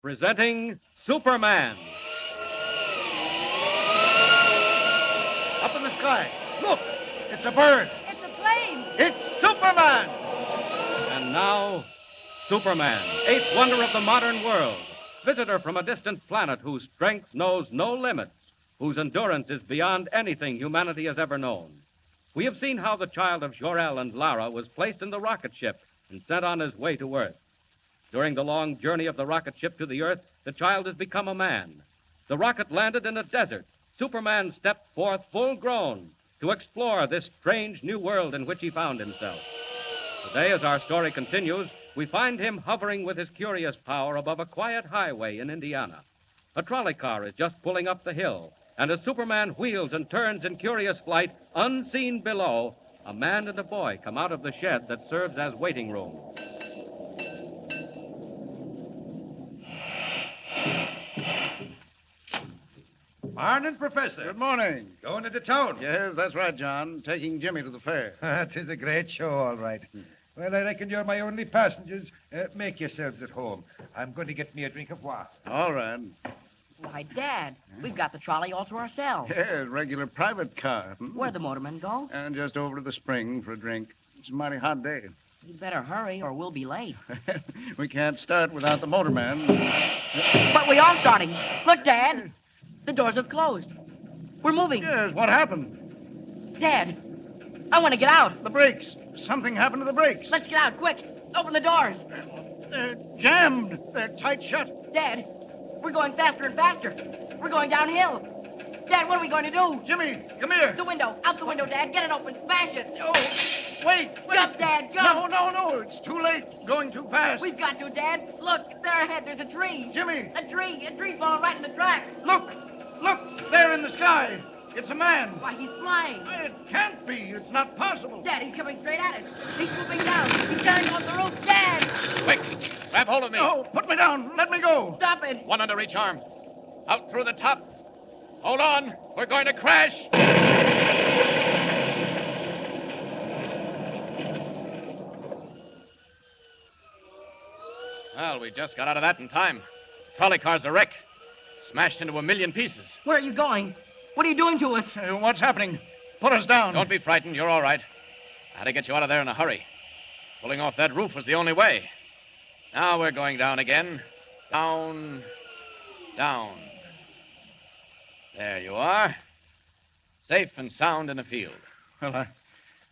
Presenting Superman. Up in the sky. Look, it's a bird. It's a plane. It's Superman. And now, Superman, eighth wonder of the modern world. Visitor from a distant planet whose strength knows no limits, whose endurance is beyond anything humanity has ever known. We have seen how the child of Jor-El and Lara was placed in the rocket ship and sent on his way to Earth. During the long journey of the rocket ship to the Earth, the child has become a man. The rocket landed in a desert. Superman stepped forth full grown to explore this strange new world in which he found himself. Today, as our story continues, we find him hovering with his curious power above a quiet highway in Indiana. A trolley car is just pulling up the hill, and as Superman wheels and turns in curious flight, unseen below, a man and a boy come out of the shed that serves as waiting room. Morning, Professor. Good morning. Going into town? Yes, that's right, John. Taking Jimmy to the fair. That is a great show, all right. Well, I reckon you're my only passengers. Make yourselves at home. I'm going to get me a drink of water. All right. Why, Dad, we've got the trolley all to ourselves. Yes, regular private car. Where'd the motorman go? And just over to the spring for a drink. It's a mighty hot day. You'd better hurry or we'll be late. We can't start without the motorman. But we are starting. Look, Dad. The doors have closed. We're moving. Yes, what happened? Dad, I want to get out. The brakes. Something happened to the brakes. Let's get out, quick. Open the doors. They're jammed. They're tight shut. Dad, we're going faster and faster. We're going downhill. Dad, what are we going to do? Jimmy, come here. The window. Out the window, Dad. Get it open. Smash it. Oh, wait. Jump, Dad, jump. No. It's too late. Going too fast. We've got to, Dad. Look, there ahead, there's a tree. Jimmy. A tree's falling right in the tracks. Look, there in the sky. It's a man. Why, he's flying. It can't be. It's not possible. Dad, he's coming straight at us. He's swooping down. He's tearing off the roof. Dad! Quick, grab hold of me. No, put me down. Let me go. Stop it. One under each arm. Out through the top. Hold on. We're going to crash. Well, we just got out of that in time. The trolley car's a wreck. Smashed into a million pieces. Where are you going? What are you doing to us? What's happening? Put us down. Don't be frightened. You're all right. I had to get you out of there in a hurry. Pulling off that roof was the only way. Now we're going down again. Down. There you are. Safe and sound in a field. Well,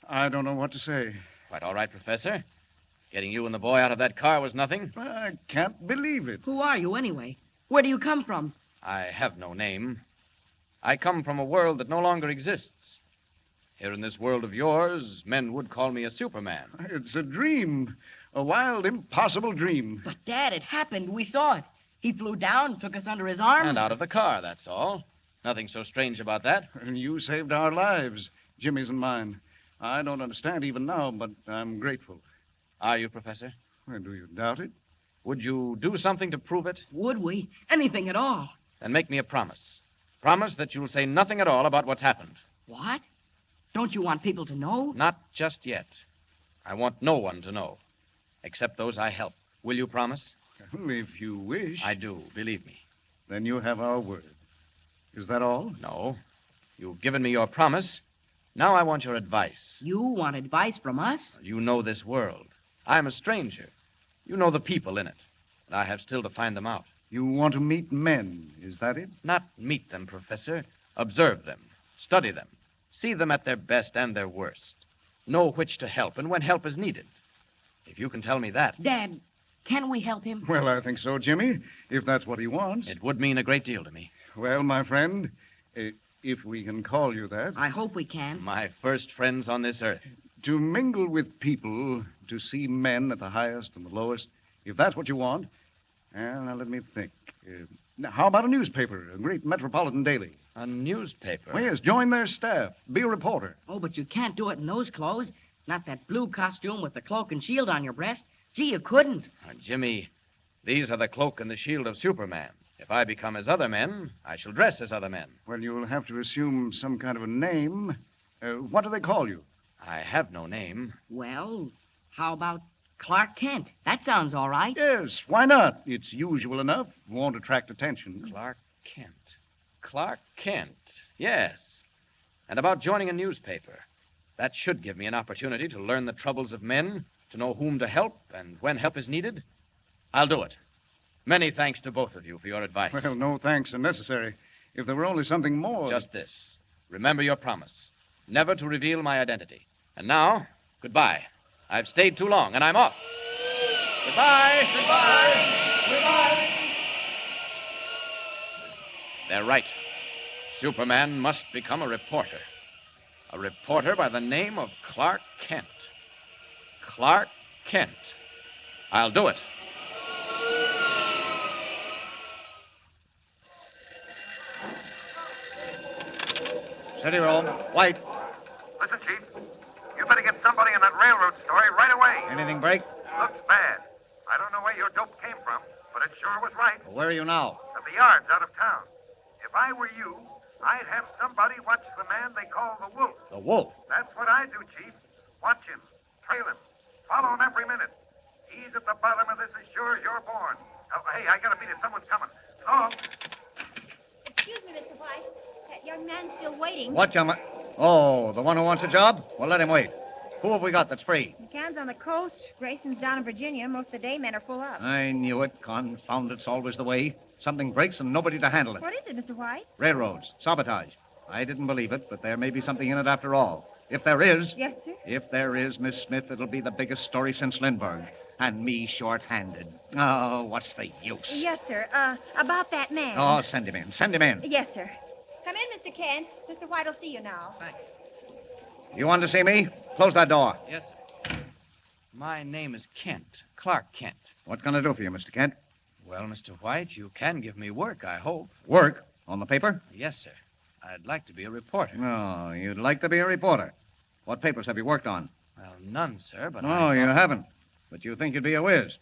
I don't know what to say. Quite all right, Professor. Getting you and the boy out of that car was nothing. I can't believe it. Who are you, anyway? Where do you come from? I have no name. I come from a world that no longer exists. Here in this world of yours, men would call me a Superman. It's a dream. A wild, impossible dream. But, Dad, it happened. We saw it. He flew down, took us under his arms. And out of the car, that's all. Nothing so strange about that. And you saved our lives, Jimmy's and mine. I don't understand even now, but I'm grateful. Are you, Professor? Well, do you doubt it? Would you do something to prove it? Would we? Anything at all. Then make me a promise. Promise that you'll say nothing at all about what's happened. What? Don't you want people to know? Not just yet. I want no one to know, except those I help. Will you promise? Well, if you wish. I do, believe me. Then you have our word. Is that all? No. You've given me your promise. Now I want your advice. You want advice from us? You know this world. I'm a stranger. You know the people in it. And I have still to find them out. You want to meet men, is that it? Not meet them, Professor. Observe them. Study them. See them at their best and their worst. Know which to help and when help is needed. If you can tell me that, Dad, can we help him? Well, I think so, Jimmy, if that's what he wants. it would mean a great deal to me. Well, my friend, if we can call you that, I hope we can. My first friends on this earth. to mingle with people, to see men at the highest and the lowest, if that's what you want, well, now let me think. Now, how about a newspaper, a great metropolitan daily? A newspaper? Well, yes, join their staff. Be a reporter. Oh, but you can't do it in those clothes. Not that blue costume with the cloak and shield on your breast. Gee, you couldn't. Jimmy, these are the cloak and the shield of Superman. If I become as other men, I shall dress as other men. Well, you'll have to assume some kind of a name. What do they call you? I have no name. Well, how about Clark Kent. That sounds all right. Yes, why not? It's usual enough. Won't attract attention. Clark Kent. Clark Kent. Yes. And about joining a newspaper. That should give me an opportunity to learn the troubles of men, to know whom to help and when help is needed. I'll do it. Many thanks to both of you for your advice. Well, no thanks are necessary. If there were only something more. Just this. Remember your promise. Never to reveal my identity. And now, goodbye. I've stayed too long, and I'm off. Goodbye. Goodbye. Goodbye. They're right. Superman must become a reporter. A reporter by the name of Clark Kent. Clark Kent. I'll do it. City room. White. Listen, Chief. You better get somebody in that railroad story right away. Anything break? Looks bad. I don't know where your dope came from, but it sure was right. Where are you now? At the yards out of town. If I were you, I'd have somebody watch the man they call the Wolf. The Wolf. That's what I do, Chief. Watch him, trail him, follow him every minute. He's at the bottom of this as sure as you're born. Oh, hey, I gotta beat it. Someone's coming. So, Excuse me, Mr. White. That young man's still waiting. What, young man? Oh, the one who wants a job? Well, let him wait. Who have we got that's free? McCann's on the coast. Grayson's down in Virginia. Most of the day men are full up. I knew it. Confound it's always the way. Something breaks and nobody to handle it. What is it, Mr. White? Railroads. Sabotage. I didn't believe it, but there may be something in it after all. If there is... Yes, sir. If there is, Miss Smith, it'll be the biggest story since Lindbergh. And me short-handed. Oh, what's the use? Yes, sir. About that man. Oh, send him in. Send him in. Yes, sir. Come in, Mr. Kent. Mr. White will see you now. You want to see me? Close that door. Yes, sir. My name is Kent. Clark Kent. What can I do for you, Mr. Kent? Well, Mr. White, you can give me work, I hope. Work? On the paper? Yes, sir. I'd like to be a reporter. Oh, you'd like to be a reporter. What papers have you worked on? Well, none, sir, but No, you haven't. But you think you'd be a whiz.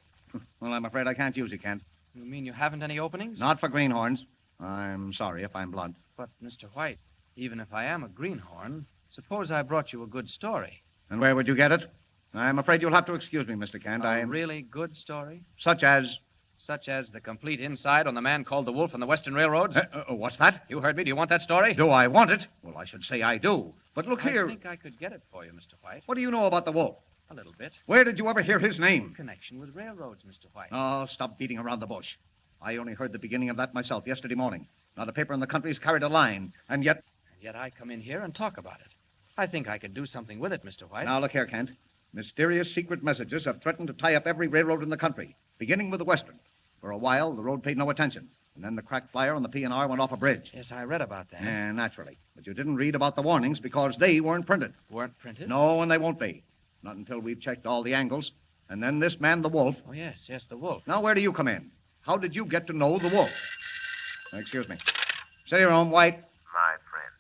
Well, I'm afraid I can't use you, Kent. You mean you haven't any openings? Not for greenhorns. I'm sorry if I'm blunt. But, Mr. White, even if I am a greenhorn, suppose I brought you a good story. And where would you get it? I'm afraid you'll have to excuse me, Mr. Kent. A really good story? Such as... Such as the complete inside on the man called the Wolf on the Western Railroads? What's that? You heard me. Do you want that story? Do I want it? Well, I should say I do. But look here. I think I could get it for you, Mr. White. What do you know about the Wolf? A little bit. Where did you ever hear his In name? connection with railroads, Mr. White. Oh, stop beating around the bush. I only heard the beginning of that myself yesterday morning. Not a paper in the country's carried a line, and yet... And yet I come in here and talk about it. I think I could do something with it, Mr. White. Now, look here, Kent. Mysterious secret messages have threatened to tie up every railroad in the country, beginning with the Western. For a while, the road paid no attention, and then the crack flyer on the P&R went off a bridge. Yes, I read about that. Naturally. But you didn't read about the warnings because they weren't printed. Weren't printed? No, and they won't be. Not until we've checked all the angles. And then this man, the Wolf. Oh, yes, the Wolf. Now, where do you come in? How did you get to know the Wolf? Excuse me. City room, White. my friend,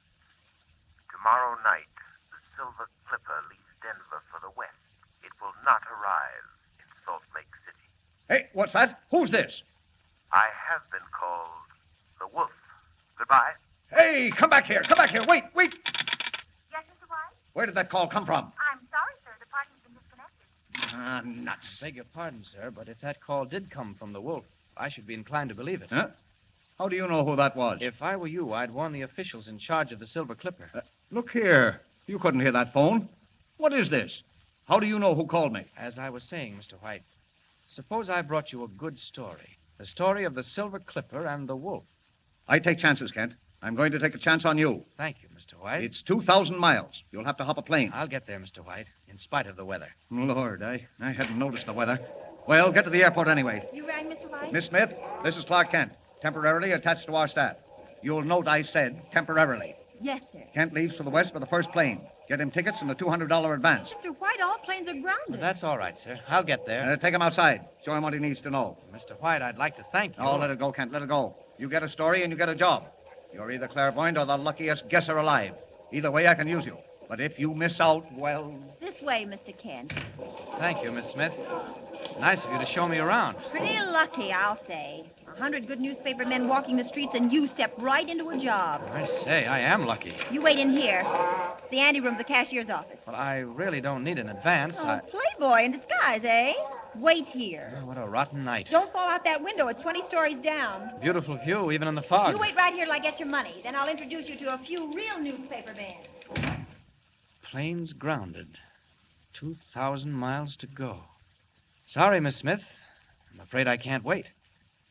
tomorrow night, the Silver Clipper leaves Denver for the west. It will not arrive in Salt Lake City. Hey, what's that? Who's this? I have been called the Wolf. Goodbye. Hey, come back here. Come back here. Wait. Yes, Mr. White? Where did that call come from? I'm sorry, sir. The party's been disconnected. Ah, nuts. Beg your pardon, sir, but if that call did come from the Wolf, I should be inclined to believe it. Huh? How do you know who that was? If I were you, I'd warn the officials in charge of the Silver Clipper. Look here. You couldn't hear that phone. What is this? How do you know who called me? As I was saying, Mr. White, suppose I brought you a good story. The story of the Silver Clipper and the Wolf. I take chances, Kent. I'm going to take a chance on you. Thank you, Mr. White. It's 2,000 miles. You'll have to hop a plane. I'll get there, Mr. White, in spite of the weather. Lord, I hadn't noticed the weather. Well, get to the airport anyway. You rang, Mr. White? Miss Smith, this is Clark Kent, temporarily attached to our staff. You'll note I said temporarily. Yes, sir. Kent leaves for the west by the first plane. Get him tickets and a $200 advance. Mr. White, all planes are grounded. That's all right, sir. I'll get there. Take him outside. Show him what he needs to know. Mr. White, I'd like to thank you. Oh, let it go, Kent. Let it go. You get a story and you get a job. You're either clairvoyant or the luckiest guesser alive. Either way, I can use you. But if you miss out, well... This way, Mr. Kent. Thank you, Miss Smith. It's nice of you to show me around. Pretty lucky, I'll say. 100 good newspaper men walking the streets, and you step right into a job. I say, I am lucky. You wait in here. It's the anteroom of the cashier's office. Well, I really don't need an advance. Oh, playboy in disguise, eh? Wait here. Oh, what a rotten night. Don't fall out that window. It's 20 stories down. Beautiful view, even in the fog. You wait right here till I get your money. Then I'll introduce you to a few real newspaper men. Planes grounded. 2,000 miles to go. Sorry, Miss Smith. I'm afraid I can't wait.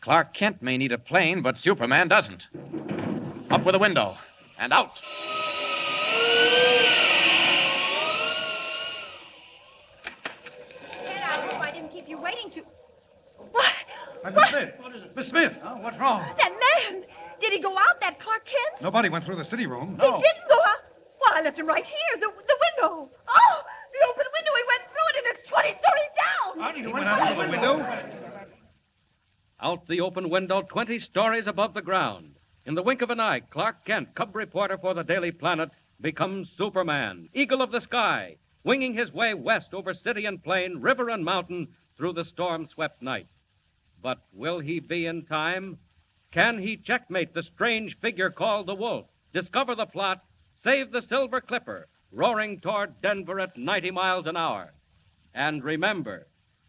Clark Kent may need a plane, but Superman doesn't. Up with the window and out. Ted, I hope I didn't keep you waiting too. What? Miss Smith. Miss Smith. Oh, what's wrong? That man! Did he go out, that Clark Kent? Nobody went through the city room. He didn't go out. Well, I left him right here, the window. Oh, the open window. He went through it, and it's 20 stories down. He went out through the window. Out the open window, 20 stories above the ground. In the wink of an eye, Clark Kent, cub reporter for the Daily Planet, becomes Superman, eagle of the sky, winging his way west over city and plain, river and mountain, through the storm-swept night. But will he be in time? Can he checkmate the strange figure called the Wolf, discover the plot, save the Silver Clipper, roaring toward Denver at 90 miles an hour? And remember,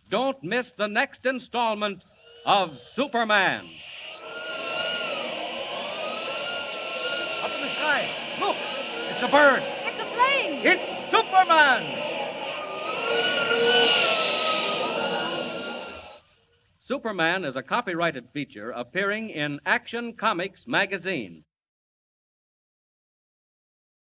don't miss the next installment of Superman. Up in the sky. Look, it's a bird. It's a plane. It's Superman. Superman is a copyrighted feature appearing in Action Comics magazine,